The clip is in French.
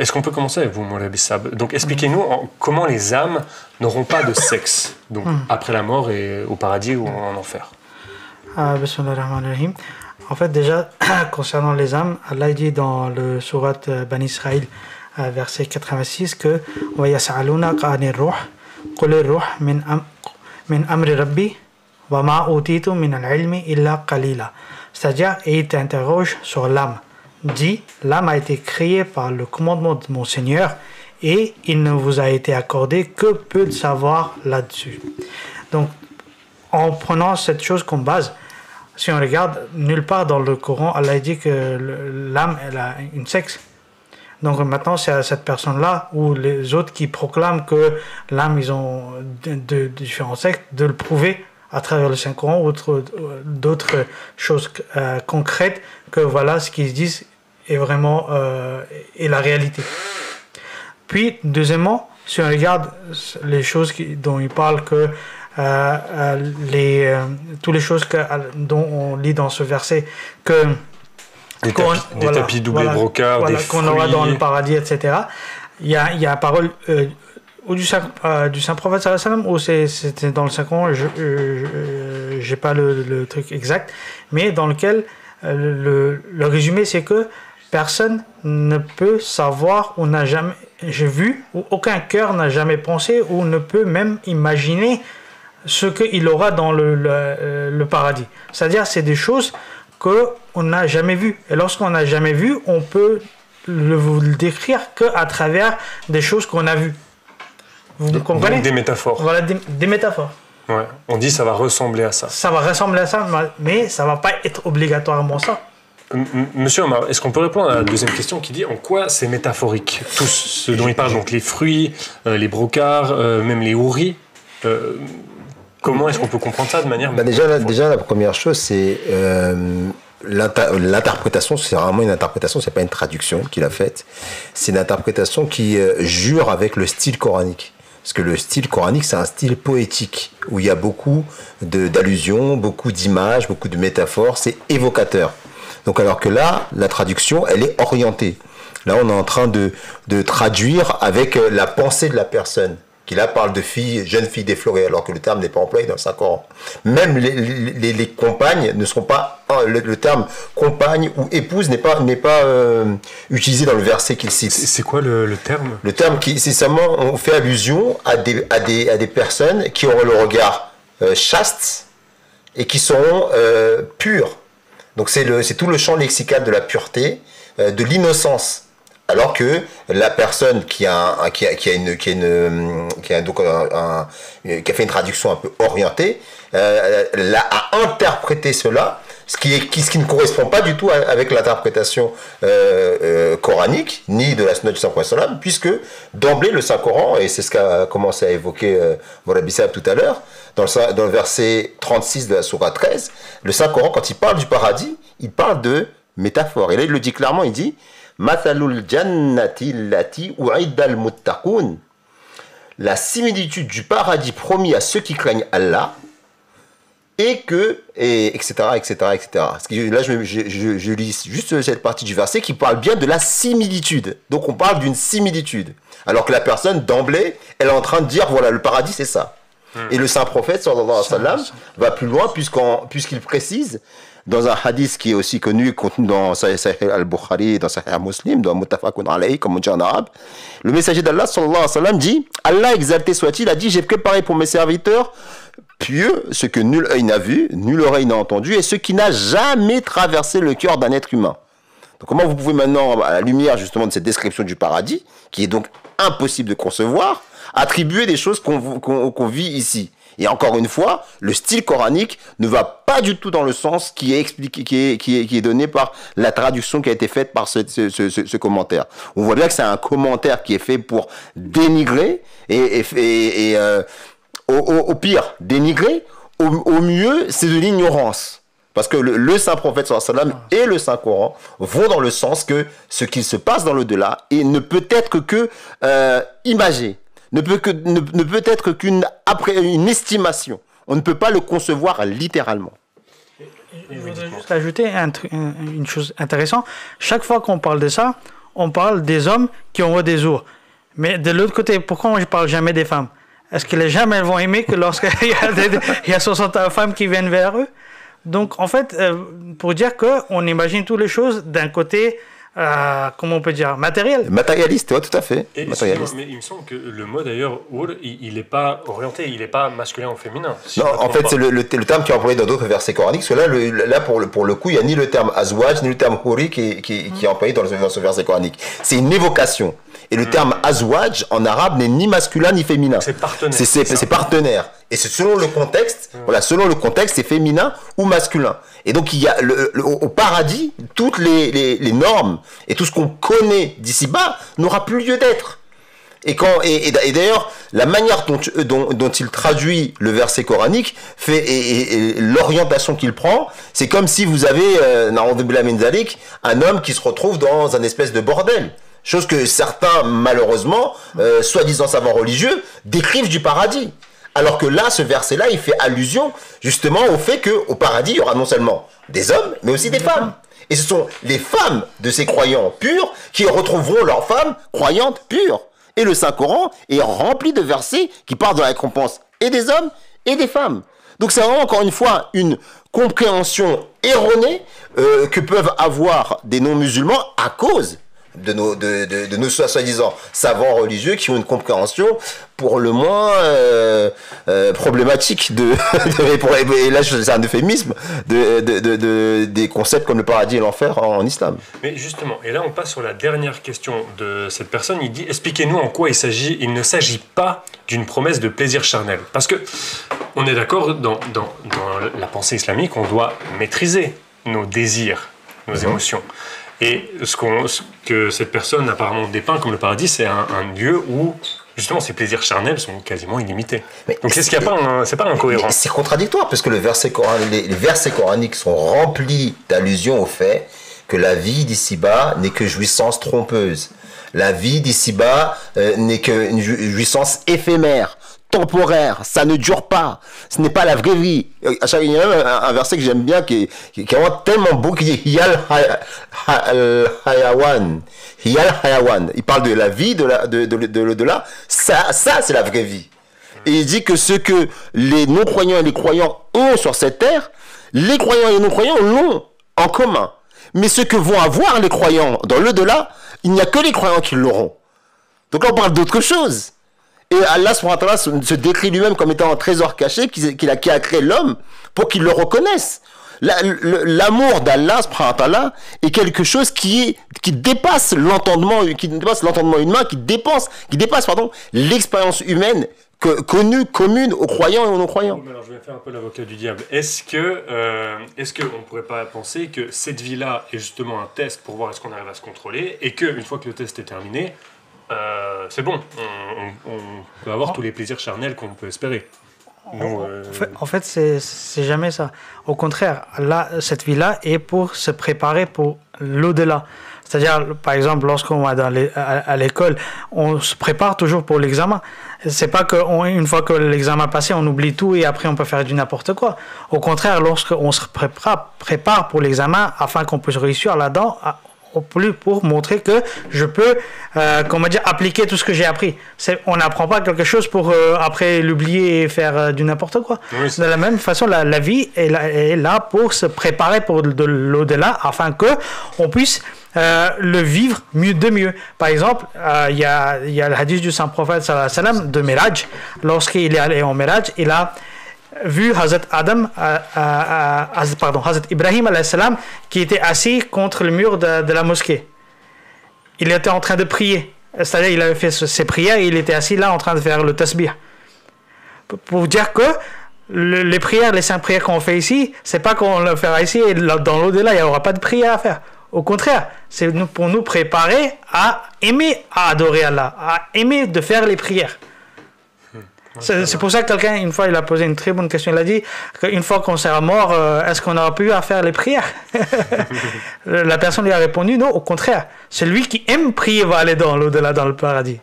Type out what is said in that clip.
Est-ce qu'on peut commencer avec vous, Moulay Bissab? Donc expliquez-nous comment les âmes n'auront pas de sexe, donc après la mort et au paradis ou en enfer. Bismillahirrahmanirrahim. En fait, déjà, concernant les âmes, Allah dit dans le surat Bani Israël, verset 86, que wa yas'alunaka 'anir ruh qul ar-ruh min amri rabbi wa ma utitu min al-'ilmi illa qalila. C'est-à-dire, et il t'interroge sur l'âme. Dit, l'âme a été créée par le commandement de mon Seigneur et il ne vous a été accordé que peu de savoir là-dessus. Donc, en prenant cette chose comme base, si on regarde, nulle part dans le Coran, Allah dit que l'âme, elle a une sexe. Donc maintenant, c'est à cette personne-là ou les autres qui proclament que l'âme, ils ont de différents sexes, de le prouver à travers le Saint-Coran ou d'autres choses concrètes, que voilà ce qu'ils disent est vraiment est la réalité. Puis, deuxièmement, si on regarde les choses dont il parle, que toutes les choses dont on lit dans ce verset, que des tapis doublés brocart, voilà, des qu'on fruits, aura dans le paradis, etc. Il y a la parole ou du Saint-Prophète sallallahu alayhi wa sallam, ou c'était dans le Saint-Coran, j'ai pas le truc exact, mais dans lequel le résumé c'est que personne ne peut savoir ou n'a jamais vu, ou aucun cœur n'a jamais pensé ou ne peut même imaginer ce qu'il aura dans le paradis. C'est-à-dire, c'est des choses qu'on n'a jamais vues. Et lorsqu'on n'a jamais vu, on peut vous le décrire qu'à travers des choses qu'on a vues. Vous comprenez? Des métaphores. Voilà, des métaphores. Ouais. On dit ça va ressembler à ça. Ça va ressembler à ça, mais ça ne va pas être obligatoirement ça. Monsieur Omar, est-ce qu'on peut répondre à la deuxième question qui dit en quoi c'est métaphorique? Tout ce dont il parle, donc les fruits, les brocards, même les houris. Comment est-ce qu'on peut comprendre ça de manière... Déjà, la première chose, c'est l'interprétation. C'est vraiment une interprétation, c'est pas une traduction qu'il a faite. C'est une interprétation qui jure avec le style coranique. Parce que le style coranique, c'est un style poétique, où il y a beaucoup d'allusions, beaucoup d'images, beaucoup de métaphores, c'est évocateur. Donc alors que là, la traduction, elle est orientée. Là, on est en train de traduire avec la pensée de la personne, qui là parle de jeunes filles déflorées, alors que le terme n'est pas employé dans le Saint-Coran. Même les compagnes ne seront pas... Le terme compagne ou épouse n'est pas utilisé dans le verset qu'il cite. C'est quoi le terme? Le terme c'est seulement, on fait allusion à des personnes qui auront le regard chaste et qui seront pures. Donc c'est tout le champ lexical de la pureté, de l'innocence. Alors que la personne qui a fait une traduction un peu orientée, a interprété cela, ce qui ne correspond pas du tout avec l'interprétation coranique, ni de la sunna du Saint-Prophète sallallahu alayhi wa sallam, puisque d'emblée le Saint-Coran, et c'est ce qu'a commencé à évoquer Moulay Bissab tout à l'heure, dans le verset 36 de la sourate 13, le Saint-Coran, quand il parle du paradis, il parle de métaphore. Et là, il le dit clairement, il dit « Mathalul jannati allati u'idda al-muttaqun » la similitude du paradis promis à ceux qui craignent Allah, etc. Là, je lis juste cette partie du verset qui parle bien de la similitude. Donc, on parle d'une similitude. Alors que la personne, d'emblée, elle est en train de dire, voilà, le paradis, c'est ça. Et le saint prophète, sallallahu alayhi wa sallam, va plus loin puisqu'il précise, dans un hadith qui est aussi connu, contenu dans Sahih al-Bukhari, dans Sahih Muslim, dans Muttafaqun alayhi, comme on dit en arabe, le messager d'Allah, sallallahu alayhi wa sallam, dit, Allah exalté soit-il, a dit, j'ai préparé pour mes serviteurs pieux ce que nul œil n'a vu, nulle oreille n'a entendu, et ce qui n'a jamais traversé le cœur d'un être humain. Donc comment vous pouvez maintenant, à la lumière justement de cette description du paradis, qui est donc impossible de concevoir, attribuer des choses qu'on vit ici? Et encore une fois, le style coranique ne va pas du tout dans le sens qui est expliqué, qui est donné par la traduction qui a été faite par ce commentaire. On voit bien que c'est un commentaire qui est fait pour dénigrer et au pire dénigrer, au mieux c'est de l'ignorance. Parce que le saint prophète sallallahu alayhi wa sallam et le saint Coran vont dans le sens que ce qu'il se passe dans l'au-delà et ne peut être que imagé. Ne peut être qu'une estimation. On ne peut pas le concevoir littéralement. Je voudrais juste ajouter une chose intéressante. Chaque fois qu'on parle de ça, on parle des hommes qui envoient des ours. Mais de l'autre côté, pourquoi on ne parle jamais des femmes? Est-ce que les femmes elles vont aimer que lorsqu'il y a 60 femmes qui viennent vers eux? Donc, en fait, pour dire qu'on imagine toutes les choses d'un côté, comment on peut dire, matériel. Matérialiste, ouais, tout à fait. Et Matérialiste. mais il me semble que le mot d'ailleurs, il n'est pas orienté, il n'est pas masculin ou féminin. Si Non, en fait, c'est le terme qui est employé dans d'autres versets coraniques. Parce que là pour le coup, il n'y a ni le terme azwaj, ni le terme huri qui est employé dans ce verset coranique. C'est une évocation. Et le terme azwaj en arabe n'est ni masculin ni féminin. C'est partenaire. C'est partenaire. Et c'est selon le contexte, voilà, selon le contexte, c'est féminin ou masculin. Et donc il y a au paradis, toutes les normes et tout ce qu'on connaît d'ici-bas n'aura plus lieu d'être. Et d'ailleurs, la manière dont il traduit le verset coranique et l'orientation qu'il prend, c'est comme si vous avez un homme qui se retrouve dans un espèce de bordel. Chose que certains, malheureusement, soi-disant savants religieux, décrivent du paradis. Alors que là, ce verset-là, il fait allusion justement au fait qu'au paradis, il y aura non seulement des hommes, mais aussi des femmes. Et ce sont les femmes de ces croyants purs qui retrouveront leurs femmes croyantes pures. Et le Saint-Coran est rempli de versets qui parlent de la récompense et des hommes et des femmes. Donc c'est vraiment, encore une fois, une compréhension erronée que peuvent avoir des non-musulmans à cause de nos soi-disant savants religieux qui ont une compréhension pour le moins problématique et là c'est un euphémisme des concepts comme le paradis et l'enfer en islam. Mais justement, et là on passe sur la dernière question de cette personne. Il dit, expliquez-nous en quoi il ne s'agit pas d'une promesse de plaisir charnel. Parce que on est d'accord dans la pensée islamique, on doit maîtriser nos désirs, nos émotions. Et ce que cette personne apparemment dépeint comme le paradis, c'est un lieu où justement ces plaisirs charnels sont quasiment illimités. Donc c'est c'est pas incohérent. C'est contradictoire parce que les versets coraniques sont remplis d'allusions au fait que la vie d'ici-bas n'est que jouissance trompeuse. La vie d'ici-bas n'est qu'une jouissance éphémère, temporaire, ça ne dure pas. Ce n'est pas la vraie vie. Il y a même un verset que j'aime bien qui est vraiment tellement beau qui dit Hiyal Hayawan. Hiyal Hayawan. Il parle de la vie, de l'au-delà. Ça c'est la vraie vie. Et il dit que ce que les non-croyants et les croyants ont sur cette terre, les croyants et les non-croyants l'ont en commun. Mais ce que vont avoir les croyants dans l'au-delà, il n'y a que les croyants qui l'auront. Donc là, on parle d'autre chose. Et Allah se décrit lui-même comme étant un trésor caché qui a créé l'homme pour qu'il le reconnaisse. L'amour d'Allah est quelque chose qui dépasse l'entendement humain, qui dépasse l'expérience humaine commune aux croyants et aux non-croyants. Alors je vais faire un peu l'avocat du diable. Est-ce qu'on ne pourrait pas penser que cette vie-là est justement un test pour voir est-ce qu'on arrive à se contrôler et qu'une fois que le test est terminé, c'est bon, on peut avoir tous les plaisirs charnels qu'on peut espérer. En fait, c'est jamais ça. Au contraire, là, cette vie-là est pour se préparer pour l'au-delà. C'est-à-dire, par exemple, lorsqu'on va à l'école, on se prépare toujours pour l'examen. C'est pas qu'une fois que l'examen est passé, on oublie tout et après on peut faire du n'importe quoi. Au contraire, lorsqu'on se prépare pour l'examen afin qu'on puisse réussir là-dedans, plus pour montrer que je peux appliquer tout ce que j'ai appris. On n'apprend pas quelque chose pour après l'oublier et faire du n'importe quoi. Oui, de la même façon, la vie est là pour se préparer pour de l'au-delà afin qu'on puisse le vivre de mieux. Par exemple, il y a le hadith du Saint-Prophète sallallahu alayhi wa sallam de Miraj. Lorsqu'il est allé en Miraj, il a vu Hazrat Ibrahim alayhi salam qui était assis contre le mur de la mosquée. Il était en train de prier. C'est-à-dire il avait fait ses prières et il était assis là en train de faire le tasbih. Pour dire que les prières, les 5 prières qu'on fait ici, c'est pas qu'on le fera ici et dans l'au-delà, il n'y aura pas de prière à faire. Au contraire, c'est pour nous préparer à aimer à adorer Allah, à aimer de faire les prières. C'est pour ça que quelqu'un, une fois, il a posé une très bonne question. Il a dit qu'une fois qu'on sera mort, est-ce qu'on aura pu faire les prières? La personne lui a répondu non, au contraire. Celui qui aime prier va aller dans l'au-delà, dans le paradis.